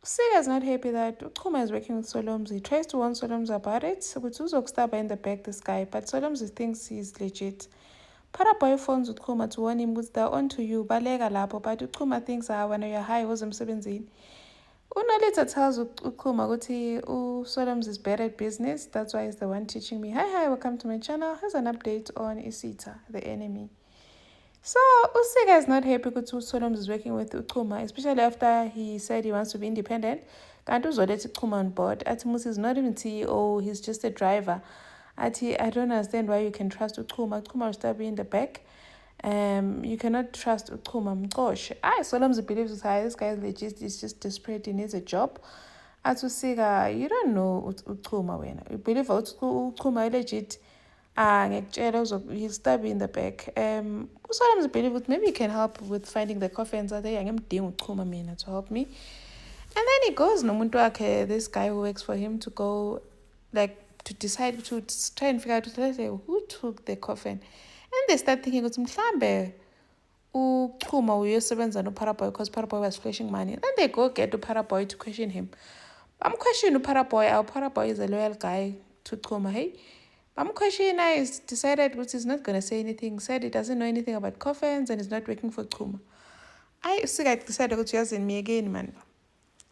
Usika is not happy that Uchuma is working with Solomzi. He tries to warn Solomzi about it. Ukuthi uzokustaba in the back, this guy. But Solomzi thinks he's legit. Paraboy phones Uchuma to warn him ukuthi they're on to you. Balega lapho. But Uchuma thinks, when you're high, uzemsebenzini. Unolita tells Uchuma ukuthi Solomzi is better at business. That's why he's the one teaching me. Hi, welcome to my channel. Here's an update on Isita, the enemy. So Usika is not happy ukuthi Solomzi is working with Uchuma, especially after he said he wants to be independent. Kanti uzoletha Uchuma on board. Athi Musi is not even CEO, he's just a driver. Athi, I don't understand why you can trust Uchuma. Uchuma will start being in the back. You cannot trust Uchuma mqoshe. Solomzi believes that this guy is legit, he's just desperate, he needs a job. Athi Usika, you don't know Uchuma wena. You believe Uchuma is legit. He'll stab you in the back. Solomzi believe that maybe he can help with finding the coffins. I think I'm doing to help me. And then he goes nomuntu wakhe, this guy who works for him, to go to decide to try and figure out who took the coffin. And they start thinking ukuthi mhlambe uChuma uyosebenza noParaboy because Paraboy was flashing money. And then they go get uParaboy to question him. Question uParaboy. Our Paraboy is a loyal guy to Chuma. Hey. Kwashina is decided that he's not going to say anything, said he doesn't know anything about coffins and is not working for Chuma. I decided to just in me again, man.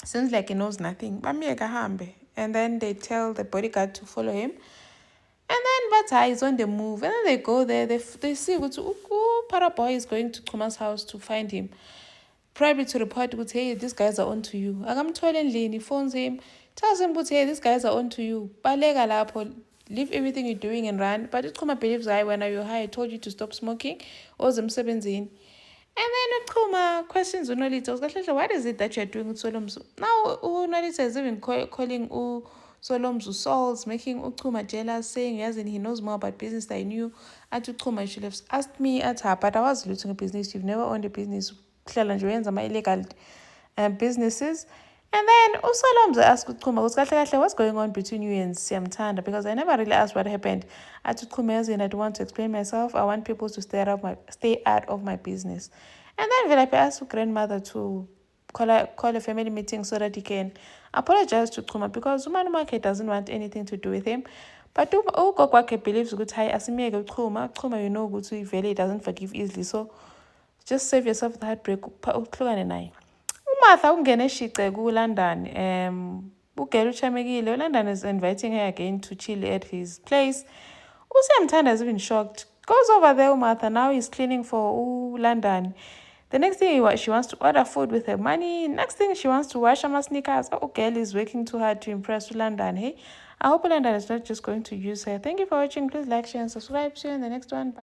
Seems like he knows nothing. And then they tell the bodyguard to follow him. And then Bata is on the move. And then they go there. They see Paraboy is going to Chuma's house to find him. Probably to report, hey, these guys are on to you. He phones him, tells him, hey, these guys are on to you. Balega lapho. Leave everything you're doing and run. But Uchuma believes when you're high, I told you to stop smoking. Ozemsebenzini. And then Uchuma questions Unolita. What is it that you're doing with Solomzi? Now Unolita is even calling Solomzi souls, making Uchuma jealous, saying he knows more about business than you. At Uchuma, you should have asked me at her, but I was looting a business. You've never owned a business. My illegal businesses. And then Solomzi asked Uchuma, what's going on between you and Siyamthanda? Because I never really asked what happened. I told Uchuma, and I don't want to explain myself. I want people to stay out of my business. And then Velapi asked her grandmother to call a family meeting so that he can apologize to Uchuma because Umanumake doesn't want anything to do with him. But Ugokwake believes Gutai Asimiyeke Uchuma, you know, Gutu Veli doesn't forgive easily. So just save yourself the heartbreak. Martha ungene shice ku-London. Ugel uchamekile. uLondon is inviting her again to chill at his place. Siyamthanda is even shocked. Goes over there, Martha. Now he's cleaning for London. The next thing she wants to order food with her money. Next thing she wants to wash her sneakers. Girl is working too hard to impress London. Hey, I hope London is not just going to use her. Thank you for watching. Please like, share, and subscribe. See you in the next one. Bye.